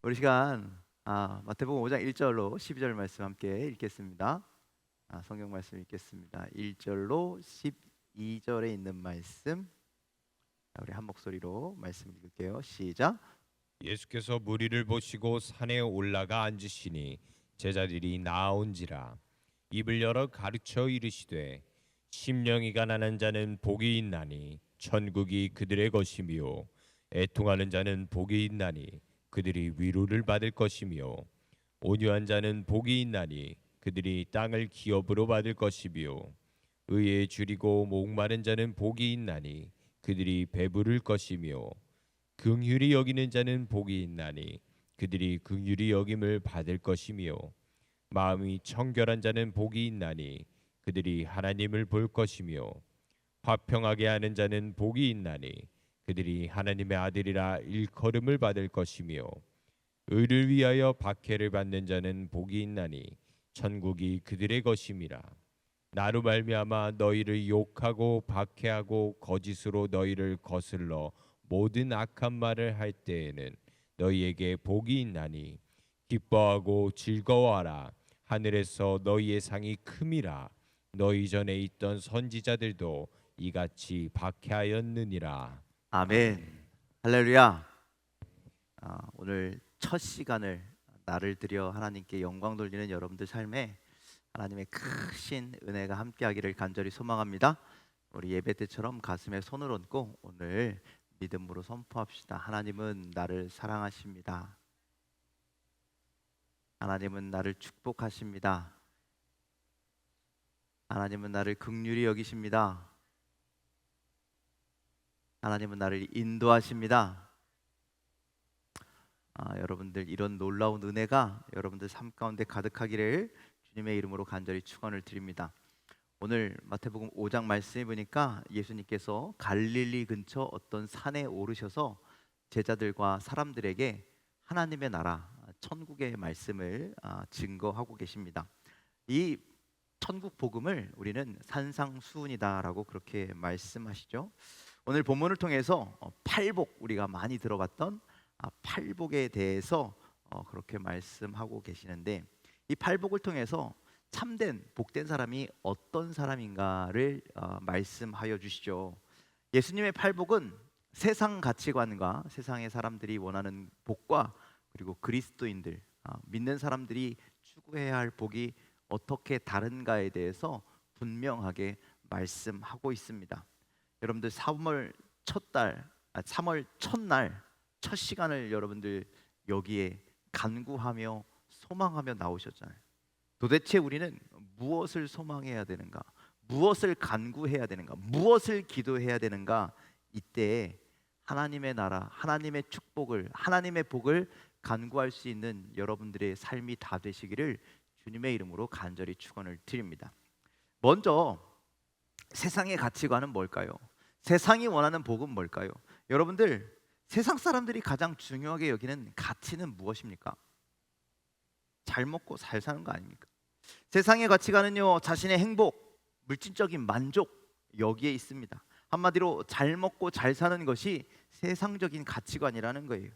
우리 시간 마태복음 5장 1절로 12절 말씀 함께 읽겠습니다. 성경 말씀 읽겠습니다. 1절로 12절에 있는 말씀, 우리 한 목소리로 말씀 읽을게요. 시작. 예수께서 무리를 보시고 산에 올라가 앉으시니 제자들이 나아온지라. 입을 열어 가르쳐 이르시되 심령이 가난한 자는 복이 있나니 천국이 그들의 것이며 애통하는 자는 복이 있나니 그들이 위로를 받을 것이며 온유한 자는 복이 있나니 그들이 땅을 기업으로 받을 것이며 의에 줄이고 목마른 자는 복이 있나니 그들이 배부를 것이며 긍휼히 여기는 자는 복이 있나니 그들이 긍휼히 여김을 받을 것이며 마음이 청결한 자는 복이 있나니 그들이 하나님을 볼 것이며 화평하게 하는 자는 복이 있나니 그들이 하나님의 아들이라 일컬음을 받을 것이며 의를 위하여 박해를 받는 자는 복이 있나니 천국이 그들의 것임이라. 나로 말미암아 너희를 욕하고 박해하고 거짓으로 너희를 거슬러 모든 악한 말을 할 때에는 너희에게 복이 있나니 기뻐하고 즐거워하라. 하늘에서 너희의 상이 큼이라. 너희 전에 있던 선지자들도 이같이 박해하였느니라. 아멘. 아멘. 할렐루야. 오늘 첫 시간을 나를 들여 하나님께 영광 돌리는 여러분들 삶에 하나님의 크신 은혜가 함께하기를 간절히 소망합니다. 우리 예배 때처럼 가슴에 손을 얹고 오늘 믿음으로 선포합시다. 하나님은 나를 사랑하십니다. 하나님은 나를 축복하십니다. 하나님은 나를 긍휼히 여기십니다. 하나님은 나를 인도하십니다. 여러분들 이런 놀라운 은혜가 여러분들 삶 가운데 가득하기를 주님의 이름으로 간절히 축원을 드립니다. 오늘 마태복음 5장 말씀해 보니까 예수님께서 갈릴리 근처 어떤 산에 오르셔서 제자들과 사람들에게 하나님의 나라, 천국의 말씀을 증거하고 계십니다. 이 천국 복음을 우리는 산상수훈이다라고 그렇게 말씀하시죠. 오늘 본문을 통해서 팔복, 우리가 많이 들어봤던 팔복에 대해서 그렇게 말씀하고 계시는데, 이 팔복을 통해서 참된 복된 사람이 어떤 사람인가를 말씀하여 주시죠. 예수님의 팔복은 세상 가치관과 세상의 사람들이 원하는 복과 그리고 그리스도인들, 믿는 사람들이 추구해야 할 복이 어떻게 다른가에 대해서 분명하게 말씀하고 있습니다. 여러분들 3월 첫날 첫 시간을 여러분들 여기에 간구하며 소망하며 나오셨잖아요. 도대체 우리는 무엇을 소망해야 되는가? 무엇을 간구해야 되는가? 무엇을 기도해야 되는가? 이때 하나님의 나라, 하나님의 축복을, 하나님의 복을 간구할 수 있는 여러분들의 삶이 다 되시기를 주님의 이름으로 간절히 축원을 드립니다. 먼저 세상의 가치관은 뭘까요? 세상이 원하는 복은 뭘까요? 여러분들, 세상 사람들이 가장 중요하게 여기는 가치는 무엇입니까? 잘 먹고 잘 사는 거 아닙니까? 세상의 가치관은요, 자신의 행복, 물질적인 만족, 여기에 있습니다. 한마디로 잘 먹고 잘 사는 것이 세상적인 가치관이라는 거예요.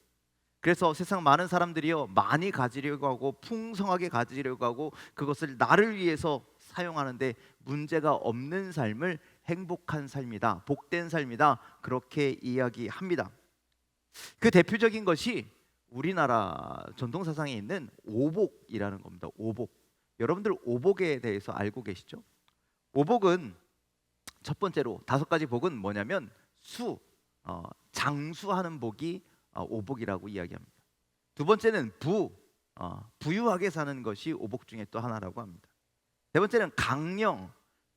그래서 세상 많은 사람들이요, 많이 가지려고 하고 풍성하게 가지려고 하고 그것을 나를 위해서 사용하는데 문제가 없는 삶을 행복한 삶이다, 복된 삶이다, 그렇게 이야기합니다. 그 대표적인 것이 우리나라 전통사상에 있는 오복이라는 겁니다. 오복. 여러분들 오복에 대해서 알고 계시죠? 오복은 첫 번째로 5가지 복은 뭐냐면 장수하는 복이 오복이라고 이야기합니다. 두 번째는 부유하게 사는 것이 오복 중에 또 하나라고 합니다. 세 번째는 강령,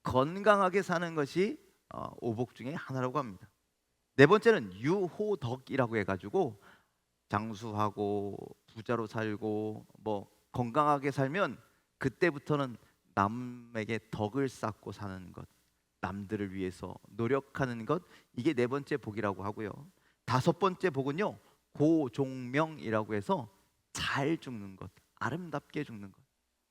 건강하게 사는 것이 오복 중에 하나라고 합니다. 네 번째는 유호덕이라고 해가지고 장수하고 부자로 살고 뭐 건강하게 살면 그때부터는 남에게 덕을 쌓고 사는 것, 남들을 위해서 노력하는 것, 이게 네 번째 복이라고 하고요. 5번째 복은요, 고종명이라고 해서 잘 죽는 것, 아름답게 죽는 것.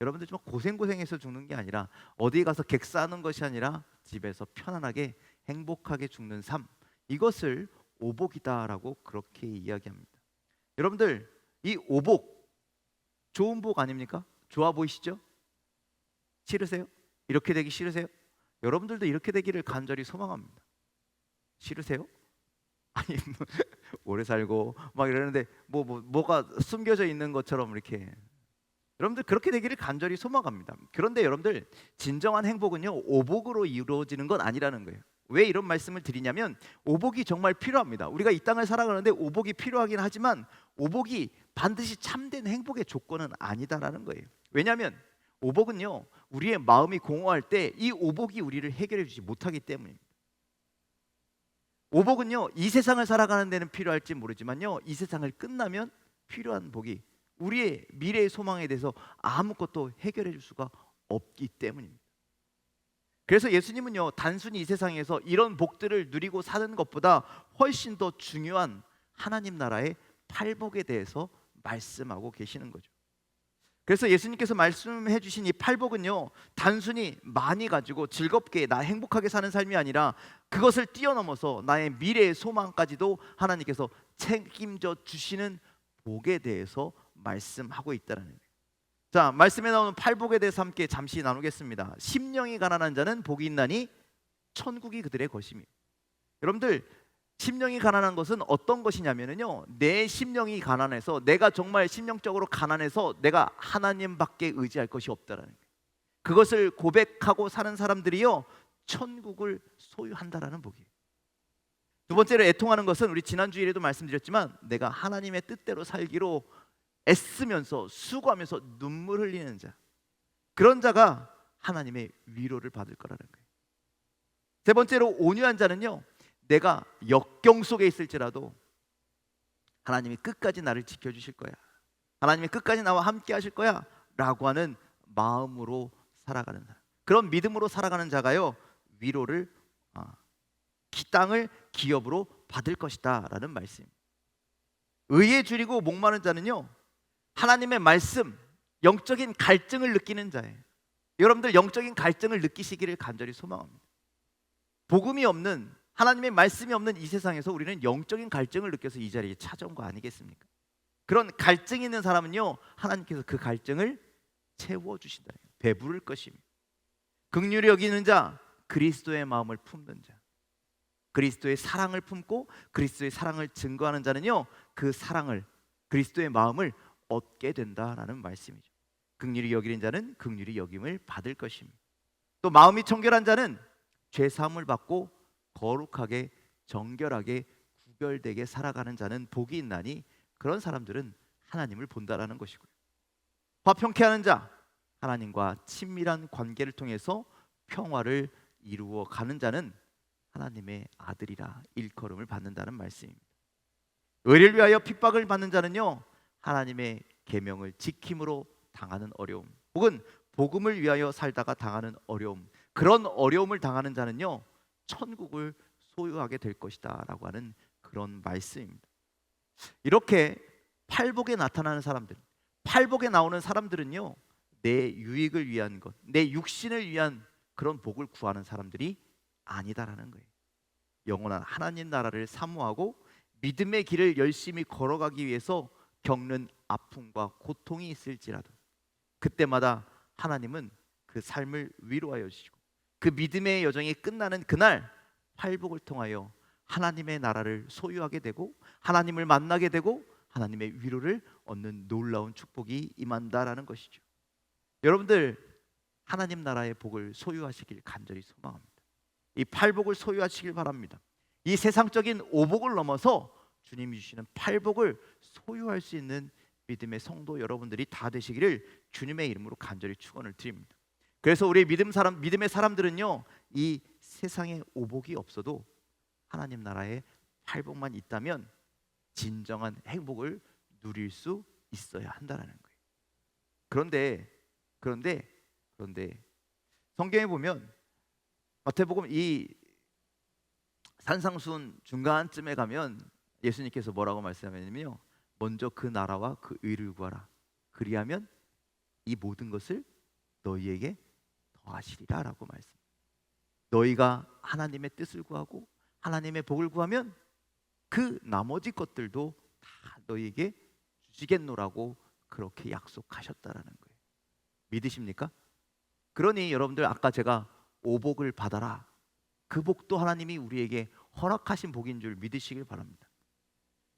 여러분들 좀 고생해서 죽는 게 아니라, 어디 가서 객사하는 것이 아니라 집에서 편안하게 행복하게 죽는 삶, 이것을 오복이다라고 그렇게 이야기합니다. 여러분들, 이 오복 좋은 복 아닙니까? 좋아 보이시죠? 싫으세요? 이렇게 되기 싫으세요? 여러분들도 이렇게 되기를 간절히 소망합니다. 싫으세요? 아니 오래 살고 막 이러는데 뭐가 숨겨져 있는 것처럼 이렇게 여러분들 그렇게 되기를 간절히 소망합니다. 그런데 여러분들 진정한 행복은요 오복으로 이루어지는 건 아니라는 거예요. 왜 이런 말씀을 드리냐면 오복이 정말 필요합니다. 우리가 이 땅을 살아가는데 오복이 필요하긴 하지만 오복이 반드시 참된 행복의 조건은 아니다라는 거예요. 왜냐하면 오복은요 우리의 마음이 공허할 때 이 오복이 우리를 해결해 주지 못하기 때문입니다. 오복은요 이 세상을 살아가는 데는 필요할지 모르지만요 이 세상을 끝나면 필요한 복이 우리의 미래의 소망에 대해서 아무것도 해결해 줄 수가 없기 때문입니다. 그래서 예수님은요 단순히 이 세상에서 이런 복들을 누리고 사는 것보다 훨씬 더 중요한 하나님 나라의 팔복에 대해서 말씀하고 계시는 거죠. 그래서 예수님께서 말씀해 주신 이 팔복은요 단순히 많이 가지고 즐겁게 나 행복하게 사는 삶이 아니라 그것을 뛰어넘어서 나의 미래의 소망까지도 하나님께서 책임져 주시는 복에 대해서 말씀하고 있다는 거예요. 자, 말씀에 나오는 팔복에 대해서 함께 잠시 나누겠습니다. 심령이 가난한 자는 복이 있나니 천국이 그들의 것이며. 여러분들 심령이 가난한 것은 어떤 것이냐면요 내 심령이 가난해서 내가 정말 심령적으로 가난해서 내가 하나님밖에 의지할 것이 없다라는 거예요. 그것을 고백하고 사는 사람들이요 천국을 소유한다라는 복이에요. 두 번째로 애통하는 것은 우리 지난 주일에도 말씀드렸지만 내가 하나님의 뜻대로 살기로 애쓰면서 수고하면서 눈물 흘리는 자, 그런 자가 하나님의 위로를 받을 거라는 거예요. 세 번째로 온유한 자는요 내가 역경 속에 있을지라도 하나님이 끝까지 나를 지켜주실 거야, 하나님이 끝까지 나와 함께 하실 거야 라고 하는 마음으로 살아가는 사람, 그런 믿음으로 살아가는 자가요 위로를 땅을 기업으로 받을 것이다 라는 말씀입니다. 의에 줄이고 목마른 자는요 하나님의 말씀, 영적인 갈증을 느끼는 자예요. 여러분들 영적인 갈증을 느끼시기를 간절히 소망합니다. 복음이 없는, 하나님의 말씀이 없는 이 세상에서 우리는 영적인 갈증을 느껴서 이 자리에 찾아온 거 아니겠습니까? 그런 갈증이 있는 사람은요 하나님께서 그 갈증을 채워주신다, 배부를 것입니다. 긍휼히 여기는 자, 그리스도의 마음을 품는 자, 그리스도의 사랑을 품고 그리스도의 사랑을 증거하는 자는요 그 사랑을, 그리스도의 마음을 얻게 된다라는 말씀이죠. 긍휼히 여기는 자는 긍휼히 여김을 받을 것입니다. 또 마음이 청결한 자는 죄 사함을 받고 거룩하게 정결하게 구별되게 살아가는 자는 복이 있나니 그런 사람들은 하나님을 본다라는 것이고요. 화평케 하는 자, 하나님과 친밀한 관계를 통해서 평화를 이루어 가는 자는 하나님의 아들이라 일컬음을 받는다는 말씀입니다. 의를 위하여 핍박을 받는 자는요 하나님의 계명을 지킴으로 당하는 어려움, 혹은 복음을 위하여 살다가 당하는 어려움, 그런 어려움을 당하는 자는요 천국을 소유하게 될 것이다 라고 하는 그런 말씀입니다. 이렇게 팔복에 나타나는 사람들, 팔복에 나오는 사람들은요 내 유익을 위한 것, 내 육신을 위한 그런 복을 구하는 사람들이 아니다라는 거예요. 영원한 하나님 나라를 사모하고 믿음의 길을 열심히 걸어가기 위해서 겪는 아픔과 고통이 있을지라도 그때마다 하나님은 그 삶을 위로하여 주시고 그 믿음의 여정이 끝나는 그날 팔복을 통하여 하나님의 나라를 소유하게 되고 하나님을 만나게 되고 하나님의 위로를 얻는 놀라운 축복이 임한다라는 것이죠. 여러분들 하나님 나라의 복을 소유하시길 간절히 소망합니다. 이 팔복을 소유하시길 바랍니다. 이 세상적인 오복을 넘어서 주님이 주시는 팔복을 소유할 수 있는 믿음의 성도 여러분들이 다 되시기를 주님의 이름으로 간절히 축원을 드립니다. 그래서 우리 믿음의 사람들은요 이 세상에 오복이 없어도 하나님 나라의 팔복만 있다면 진정한 행복을 누릴 수 있어야 한다는 거예요. 그런데 성경에 보면 마태복음 이 산상수훈 중간쯤에 가면 예수님께서 뭐라고 말씀하냐면요 먼저 그 나라와 그 의를 구하라, 그리하면 이 모든 것을 너희에게 더하시리라 라고 말씀. 너희가 하나님의 뜻을 구하고 하나님의 복을 구하면 그 나머지 것들도 다 너희에게 주시겠노라고 그렇게 약속하셨다라는 거예요. 믿으십니까? 그러니 여러분들 아까 제가 오복을 받아라, 그 복도 하나님이 우리에게 허락하신 복인 줄 믿으시길 바랍니다.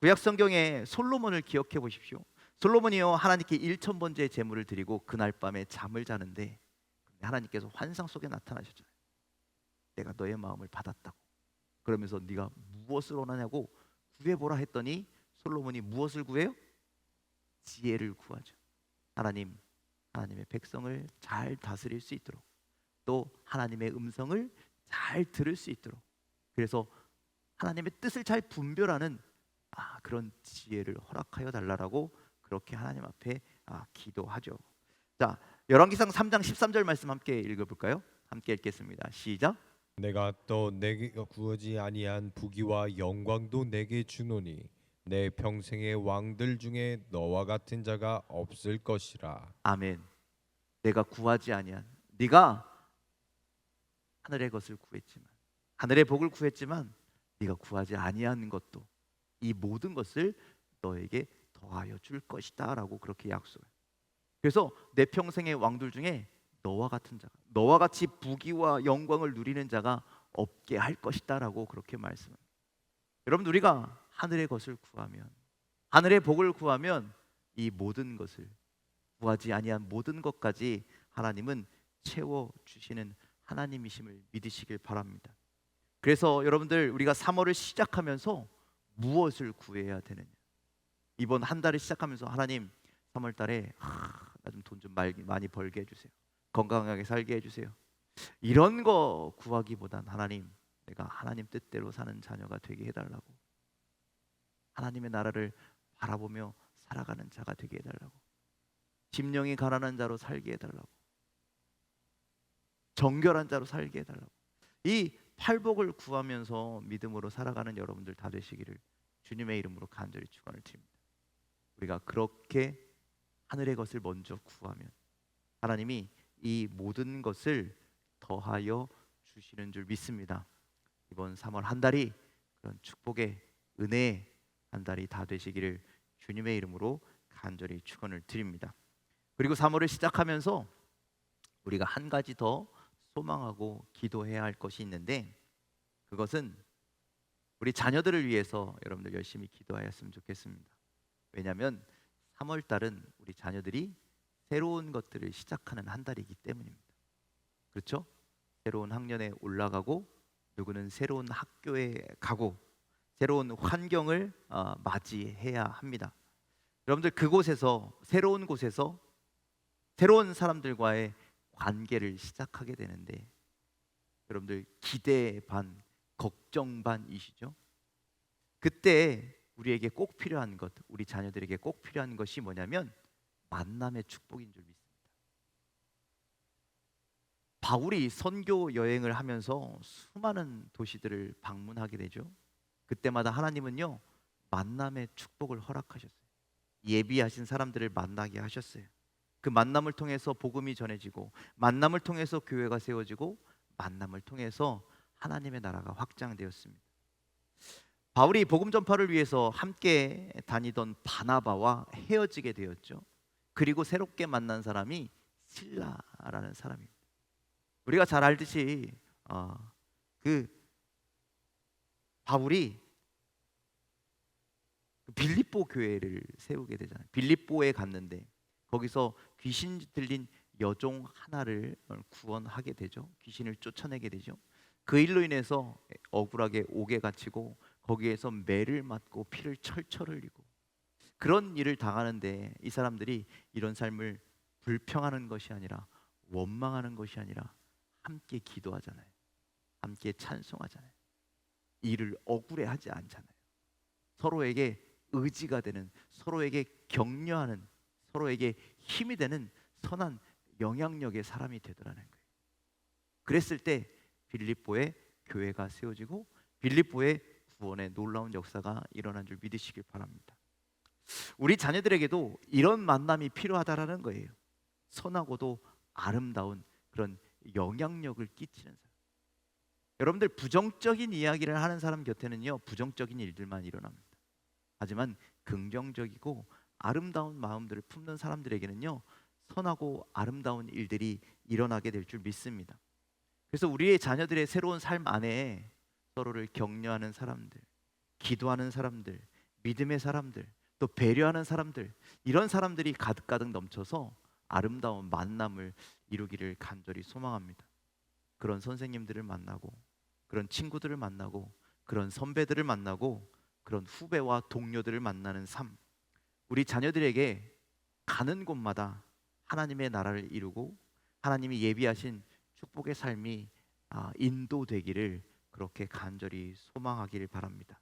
구약 성경에 솔로몬을 기억해 보십시오. 솔로몬이요 하나님께 1,000번째 제물을 드리고 그날 밤에 잠을 자는데 하나님께서 환상 속에 나타나셨잖아요. 내가 너의 마음을 받았다고. 그러면서 네가 무엇을 원하냐고 구해보라 했더니 솔로몬이 무엇을 구해요? 지혜를 구하죠. 하나님의 백성을 잘 다스릴 수 있도록, 또 하나님의 음성을 잘 들을 수 있도록, 그래서 하나님의 뜻을 잘 분별하는 그런 지혜를 허락하여 달라라고 그렇게 하나님 앞에 기도하죠. 자, 열왕기상 3장 13절 말씀 함께 읽어볼까요? 함께 읽겠습니다. 시작. 내가 또 내게 구하지 아니한 부귀와 영광도 내게 주노니 내 평생의 왕들 중에 너와 같은 자가 없을 것이라. 아멘. 내가 구하지 아니한, 네가 하늘의 것을 구했지만, 하늘의 복을 구했지만 네가 구하지 아니한 것도, 이 모든 것을 너에게 더하여 줄 것이다라고 그렇게 약속해요. 그래서 내 평생의 왕들 중에 너와 같은 자가, 너와 같이 부귀와 영광을 누리는 자가 없게 할 것이다라고 그렇게 말씀합니다. 여러분, 우리가 하늘의 것을 구하면, 하늘의 복을 구하면 이 모든 것을, 구하지 아니한 모든 것까지 하나님은 채워 주시는 하나님이심을 믿으시길 바랍니다. 그래서 여러분들, 우리가 3월을 시작하면서 무엇을 구해야 되느냐? 이번 한 달을 시작하면서 하나님, 3월 달에 나 좀 돈 좀 많이 벌게 해주세요. 건강하게 살게 해주세요. 이런 거 구하기보단 하나님, 내가 하나님 뜻대로 사는 자녀가 되게 해달라고, 하나님의 나라를 바라보며 살아가는 자가 되게 해달라고, 심령이 가난한 자로 살게 해달라고, 정결한 자로 살게 해달라고, 이 팔복을 구하면서 믿음으로 살아가는 여러분들 다 되시기를 주님의 이름으로 간절히 축원을 드립니다. 우리가 그렇게 하늘의 것을 먼저 구하면 하나님이 이 모든 것을 더하여 주시는 줄 믿습니다. 이번 3월 한 달이 그런 축복의 은혜의 한 달이 다 되시기를 주님의 이름으로 간절히 축원을 드립니다. 그리고 3월을 시작하면서 우리가 한 가지 더 소망하고 기도해야 할 것이 있는데, 그것은 우리 자녀들을 위해서 여러분들 열심히 기도하였으면 좋겠습니다. 왜냐하면 3월 달은 우리 자녀들이 새로운 것들을 시작하는 한 달이기 때문입니다. 그렇죠? 새로운 학년에 올라가고, 누구는 새로운 학교에 가고, 새로운 환경을 맞이해야 합니다. 여러분들, 그곳에서, 새로운 곳에서 새로운 사람들과의 관계를 시작하게 되는데, 여러분들 기대 반 걱정 반이시죠? 그때 우리에게 꼭 필요한 것, 우리 자녀들에게 꼭 필요한 것이 뭐냐면 만남의 축복인 줄 믿습니다. 바울이 선교 여행을 하면서 수많은 도시들을 방문하게 되죠. 그때마다 하나님은요, 만남의 축복을 허락하셨어요. 예비하신 사람들을 만나게 하셨어요. 그 만남을 통해서 복음이 전해지고, 만남을 통해서 교회가 세워지고, 만남을 통해서 하나님의 나라가 확장되었습니다. 바울이 복음 전파를 위해서 함께 다니던 바나바와 헤어지게 되었죠. 그리고 새롭게 만난 사람이 실라라는 사람입니다. 우리가 잘 알듯이 그 바울이 빌립보 교회를 세우게 되잖아요. 빌립보에 갔는데 거기서 귀신 들린 여종 하나를 구원하게 되죠. 귀신을 쫓아내게 되죠. 그 일로 인해서 억울하게 옥에 갇히고, 거기에서 매를 맞고 피를 철철 흘리고, 그런 일을 당하는데 이 사람들이 이런 삶을 불평하는 것이 아니라, 원망하는 것이 아니라 함께 기도하잖아요. 함께 찬송하잖아요. 이를 억울해하지 않잖아요. 서로에게 의지가 되는, 서로에게 격려하는, 서로에게 힘이 되는 선한 영향력의 사람이 되더라는 거예요. 그랬을 때 빌립보에 교회가 세워지고, 빌립보에 구원의 놀라운 역사가 일어난 줄 믿으시길 바랍니다. 우리 자녀들에게도 이런 만남이 필요하다라는 거예요. 선하고도 아름다운 그런 영향력을 끼치는 사람. 여러분들, 부정적인 이야기를 하는 사람 곁에는요, 부정적인 일들만 일어납니다. 하지만 긍정적이고 아름다운 마음들을 품는 사람들에게는요, 선하고 아름다운 일들이 일어나게 될 줄 믿습니다. 그래서 우리의 자녀들의 새로운 삶 안에 서로를 격려하는 사람들, 기도하는 사람들, 믿음의 사람들, 또 배려하는 사람들, 이런 사람들이 가득가득 넘쳐서 아름다운 만남을 이루기를 간절히 소망합니다. 그런 선생님들을 만나고, 그런 친구들을 만나고, 그런 선배들을 만나고, 그런 후배와 동료들을 만나는 삶, 우리 자녀들에게 가는 곳마다 하나님의 나라를 이루고 하나님이 예비하신 축복의 삶이 인도되기를 그렇게 간절히 소망하기를 바랍니다.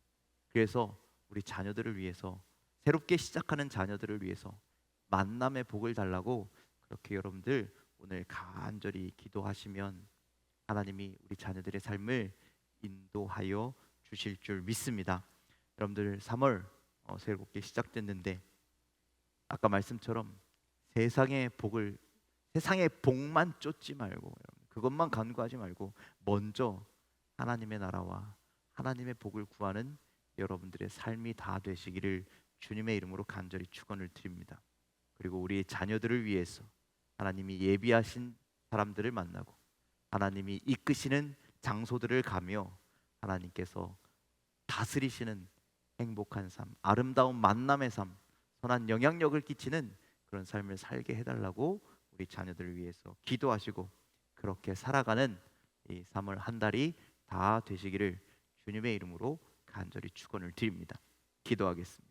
그래서 우리 자녀들을 위해서, 새롭게 시작하는 자녀들을 위해서 만남의 복을 달라고 그렇게 여러분들 오늘 간절히 기도하시면 하나님이 우리 자녀들의 삶을 인도하여 주실 줄 믿습니다. 여러분들 3월 새롭게 시작됐는데 아까 말씀처럼 세상의 복만 쫓지 말고, 그것만 간구하지 말고 먼저 하나님의 나라와 하나님의 복을 구하는 여러분들의 삶이 다 되시기를 주님의 이름으로 간절히 축원을 드립니다. 그리고 우리 자녀들을 위해서 하나님이 예비하신 사람들을 만나고 하나님이 이끄시는 장소들을 가며 하나님께서 다스리시는 행복한 삶, 아름다운 만남의 삶, 선한 영향력을 끼치는 그런 삶을 살게 해달라고 우리 자녀들을 위해서 기도하시고 그렇게 살아가는 이 3월 한 달이 다 되시기를 주님의 이름으로 간절히 축원을 드립니다. 기도하겠습니다.